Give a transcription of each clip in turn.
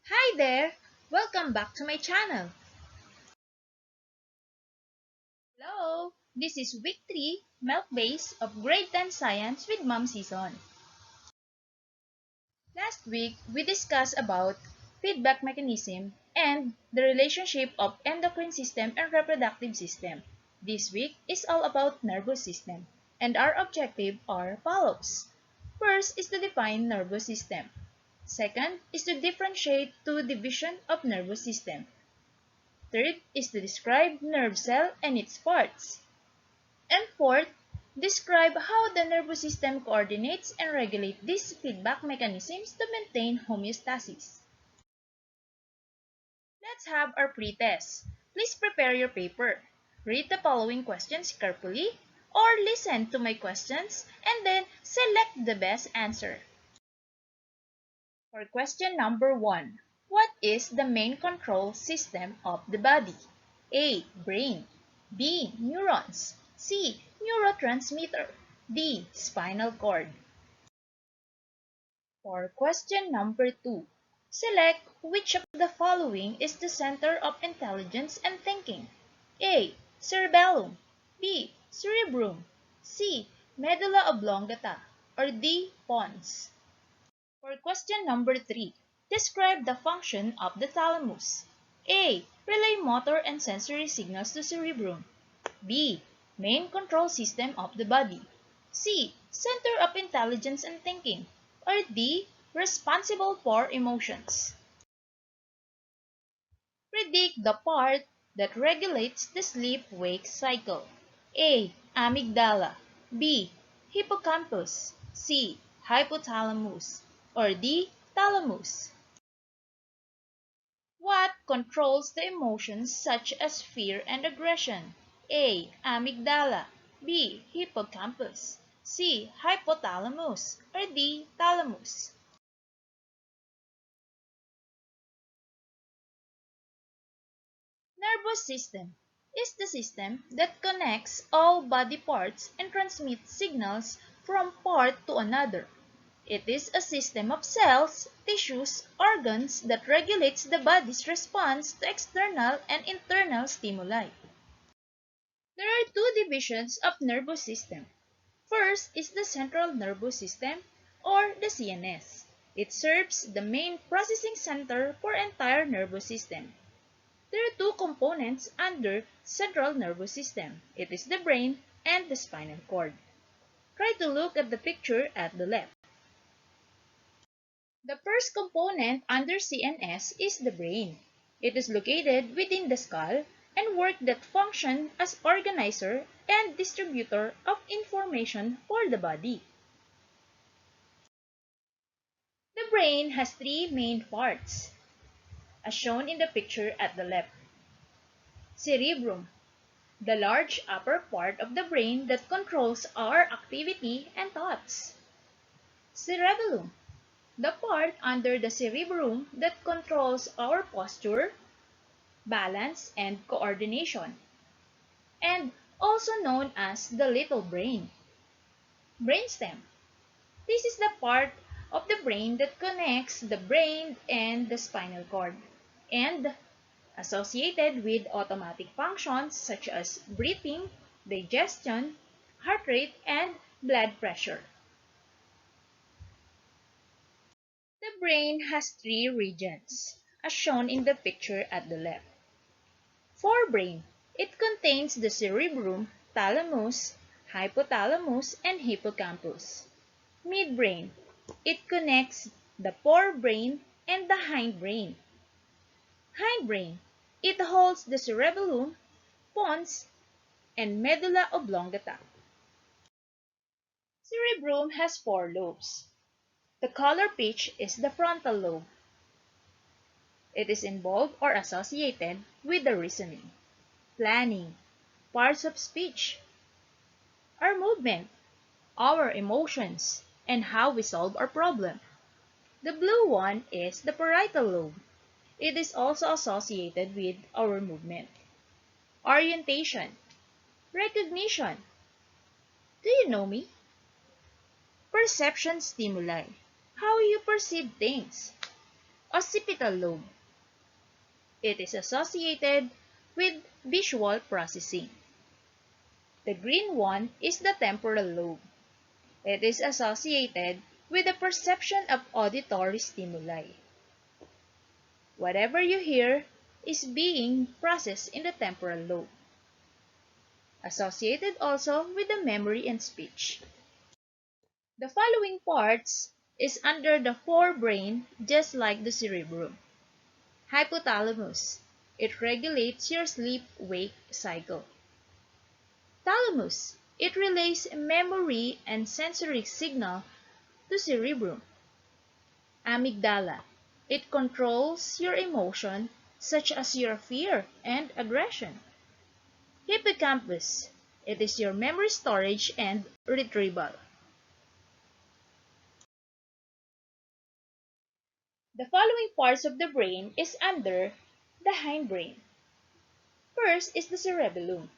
Hi there! Welcome back to my channel. Hello! This is week 3 MELC-based of grade 10 science with Mom SeeZone. Last week, we discussed about feedback mechanism and the relationship of endocrine system and reproductive system. This week is all about nervous system, and our objective are follows. First is to define nervous system. Second is to differentiate two division of nervous system. Third is to describe nerve cell and its parts. And fourth, describe how the nervous system coordinates and regulates these feedback mechanisms to maintain homeostasis. Let's have our pre-test. Please prepare your paper. Read the following questions carefully or listen to my questions and then select the best answer. For question number 1, what is the main control system of the body? A. Brain. B. Neurons. C. Neurotransmitter. D. Spinal cord. For question number 2, select which of the following is the center of intelligence and thinking. A. Cerebellum. B. Cerebrum. C. Medulla oblongata. Or D. Pons. For question number 3, describe the function of the thalamus. A. Relay motor and sensory signals to cerebrum. B. Main control system of the body. C. Center of intelligence and thinking. Or D. Responsible for emotions. Predict the part that regulates the sleep-wake cycle. A. Amygdala. B. Hippocampus. C. Hypothalamus. Or D. Thalamus. What controls the emotions such as fear and aggression? A. Amygdala. B. Hippocampus. C. Hypothalamus. Or D. Thalamus. Nervous system is the system that connects all body parts and transmits signals from part to another. It is a system of cells, tissues, organs that regulates the body's response to external and internal stimuli. There are two divisions of nervous system. First is the central nervous system, or the CNS. It serves the main processing center for entire nervous system. There are two components under central nervous system. It is the brain and the spinal cord. Try to look at the picture at the left. The first component under CNS is the brain. It is located within the skull and work that function as organizer and distributor of information for the body. The brain has three main parts, as shown in the picture at the left. Cerebrum, the large upper part of the brain that controls our activity and thoughts. Cerebellum, the part under the cerebrum that controls our posture, balance, and coordination, and also known as the little brain. Brainstem, this is the part of the brain that connects the brain and the spinal cord, and associated with automatic functions such as breathing, digestion, heart rate, and blood pressure. The brain has three regions, as shown in the picture at the left. Forebrain, it contains the cerebrum, thalamus, hypothalamus, and hippocampus. Midbrain, it connects the forebrain and the hindbrain. Hindbrain, it holds the cerebellum, pons, and medulla oblongata. Cerebrum has four lobes. The color peach is the frontal lobe. It is involved or associated with the reasoning, planning, parts of speech, our movement, our emotions, and how we solve our problem. The blue one is the parietal lobe. It is also associated with our movement, orientation, recognition. Do you know me? Perception stimuli, how you perceive things. occipital lobe. It is associated with visual processing. The green one is the temporal lobe. It is associated with the perception of auditory stimuli. Whatever you hear is being processed in the temporal lobe, associated also with the memory and speech. The following parts is under the forebrain, just like the cerebrum. Hypothalamus. It regulates your sleep-wake cycle. Thalamus. It relays memory and sensory signal to cerebrum. Amygdala. It controls your emotion, such as your fear and aggression. Hippocampus. It is your memory storage and retrieval. The following parts of the brain is under the hindbrain. First is the cerebellum.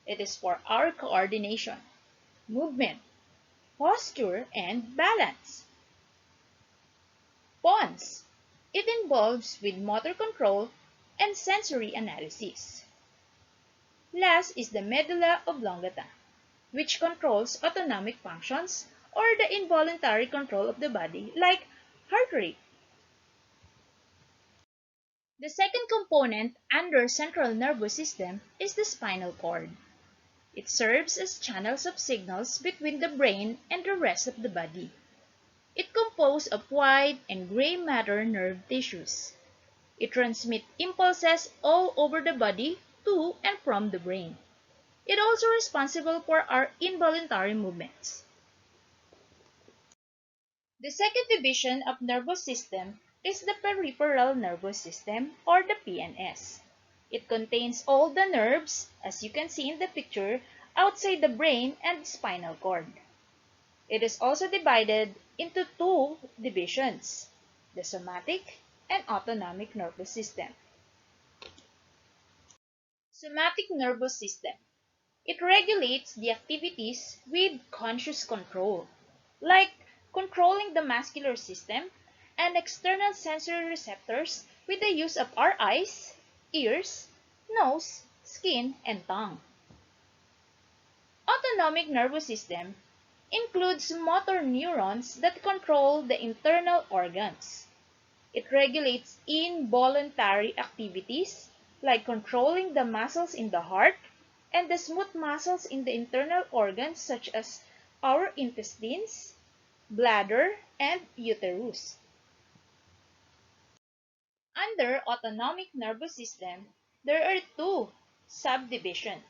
It is for our coordination, movement, posture, and balance. Pons. It involves with motor control and sensory analysis. Last is the medulla oblongata, which controls autonomic functions or the involuntary control of the body, like heart rate. The second component under central nervous system is the spinal cord. It serves as channels of signals between the brain and the rest of the body. It composed of white and gray matter nerve tissues. It transmits impulses all over the body to and from the brain. It also responsible for our involuntary movements. The second division of nervous system is the peripheral nervous system, or the PNS. It contains all the nerves, as you can see in the picture, outside the brain and spinal cord. It is also divided into two divisions, the somatic and autonomic nervous system. Somatic nervous system. It regulates the activities with conscious control, like controlling the muscular system and external sensory receptors with the use of our eyes, ears, nose, skin, and tongue. Autonomic nervous system includes motor neurons that control the internal organs. It regulates involuntary activities like controlling the muscles in the heart and the smooth muscles in the internal organs such as our intestines, bladder, and uterus. Under autonomic nervous system, there are two subdivisions,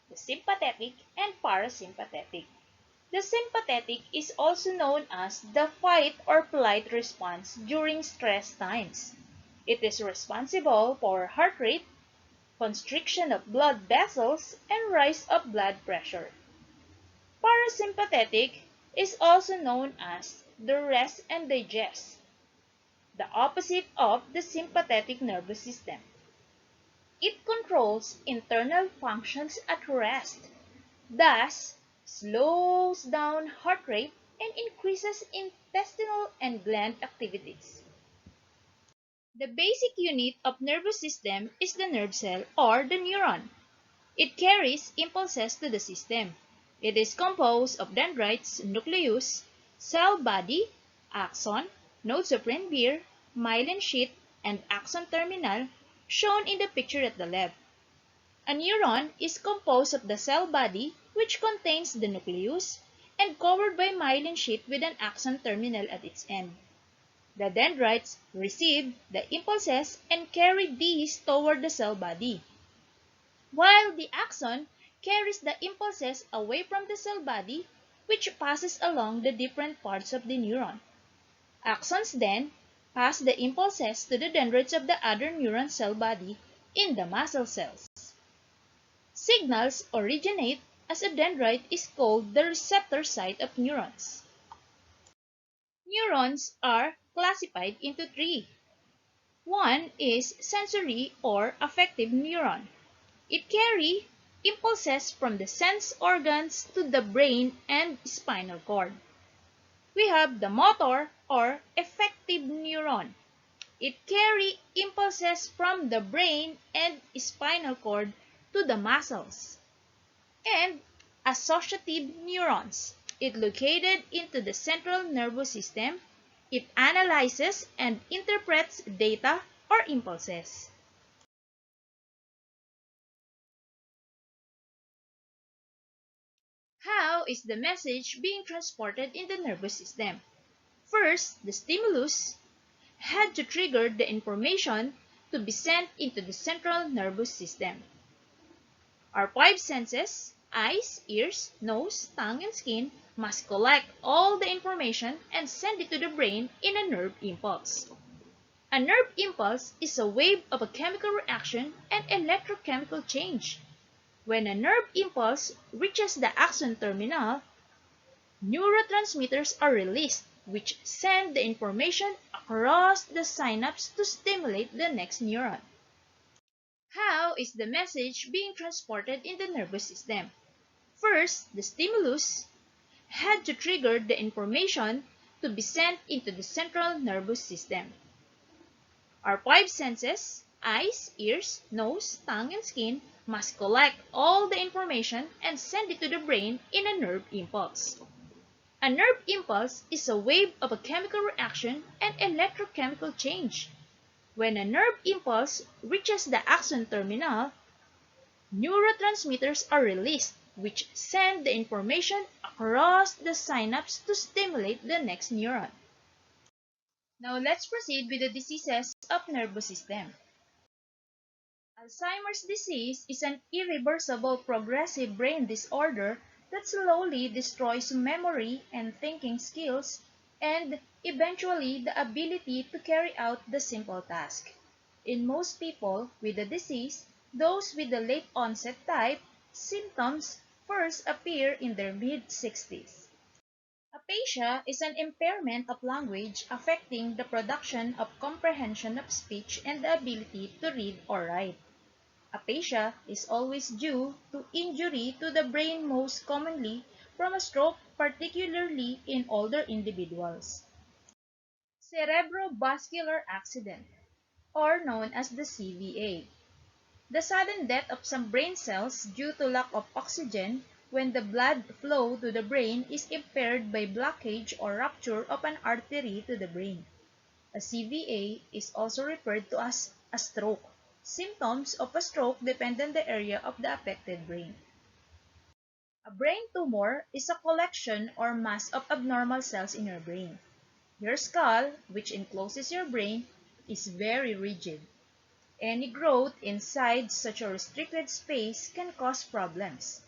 the sympathetic and parasympathetic. The sympathetic is also known as the fight or flight response during stress times. It is responsible for heart rate, constriction of blood vessels, and rise of blood pressure. Parasympathetic is also known as the rest and digest, the opposite of the sympathetic nervous system. It controls internal functions at rest, thus slows down heart rate and increases intestinal and gland activities. The basic unit of nervous system is the nerve cell or the neuron. It carries impulses to the system. It is composed of dendrites, nucleus, cell body, axon, nodes of Ranvier, myelin sheath, and axon terminal, shown in the picture at the left. A neuron is composed of the cell body, which contains the nucleus, and covered by myelin sheath with an axon terminal at its end. The dendrites receive the impulses and carry these toward the cell body, while the axon carries the impulses away from the cell body, which passes along the different parts of the neuron. Axons then pass the impulses to the dendrites of the other neuron cell body in the muscle cells. Signals originate as a dendrite is called the receptor site of neurons. Neurons are classified into three. One is sensory or affective neuron. It carries impulses from the sense organs to the brain and spinal cord. We have the motor or effective neuron. It carries impulses from the brain and spinal cord to the muscles. And associative neurons. It located into the central nervous system. It analyzes and interprets data or impulses. How is the message being transported in the nervous system? First, the stimulus had to trigger the information to be sent into the central nervous system. Our five senses, eyes, ears, nose, tongue, and skin, must collect all the information and send it to the brain in a nerve impulse. A nerve impulse is a wave of a chemical reaction and electrochemical change. When a nerve impulse reaches the axon terminal, neurotransmitters are released, which send the information across the synapse to stimulate the next neuron. How is the message being transported in the nervous system? First, the stimulus had to trigger the information to be sent into the central nervous system. Our five senses, eyes, ears, nose, tongue, and skin, must collect all the information and send it to the brain in a nerve impulse. A nerve impulse is a wave of a chemical reaction and electrochemical change. When a nerve impulse reaches the axon terminal, neurotransmitters are released, which send the information across the synapse to stimulate the next neuron. Now let's proceed with the diseases of nervous system. Alzheimer's disease is an irreversible progressive brain disorder that slowly destroys memory and thinking skills and eventually the ability to carry out the simple task. In most people with the disease, those with the late onset type, symptoms first appear in their mid-60s. Aphasia is an impairment of language affecting the production of comprehension of speech and the ability to read or write. Aphasia is always due to injury to the brain, most commonly from a stroke, particularly in older individuals. Cerebrovascular accident, or known as the CVA. The sudden death of some brain cells due to lack of oxygen when the blood flow to the brain is impaired by blockage or rupture of an artery to the brain. A CVA is also referred to as a stroke. Symptoms of a stroke depend on the area of the affected brain. A brain tumor is a collection or mass of abnormal cells in your brain. Your skull, which encloses your brain, is very rigid. Any growth inside such a restricted space can cause problems.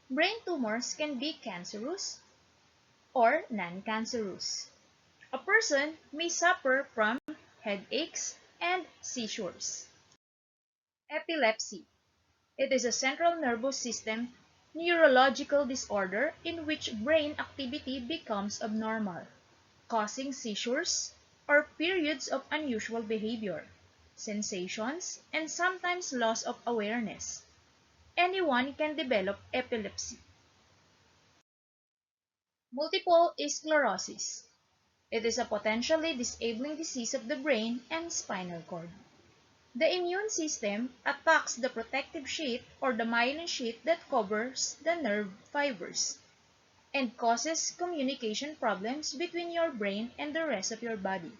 Brain tumors can be cancerous or non-cancerous. A person may suffer from headaches and seizures. Epilepsy. It is a central nervous system neurological disorder in which brain activity becomes abnormal, causing seizures or periods of unusual behavior, sensations, and sometimes loss of awareness. Anyone can develop epilepsy. Multiple sclerosis. It is a potentially disabling disease of the brain and spinal cord. The immune system attacks the protective sheath or the myelin sheath that covers the nerve fibers and causes communication problems between your brain and the rest of your body.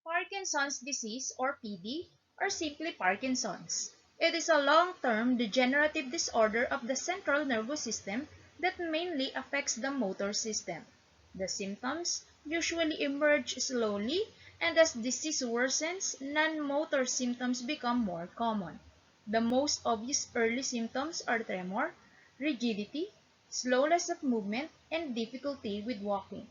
Parkinson's disease, or PD, or simply Parkinson's. It is a long-term degenerative disorder of the central nervous system that mainly affects the motor system. The symptoms usually emerge slowly, and as disease worsens, non-motor symptoms become more common. The most obvious early symptoms are tremor, rigidity, slowness of movement, and difficulty with walking.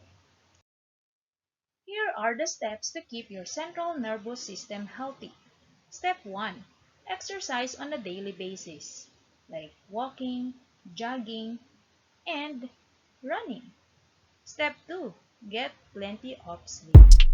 Here are the steps to keep your central nervous system healthy. Step 1. Exercise on a daily basis, like walking, jogging, and running. Step 2. Get plenty of sleep.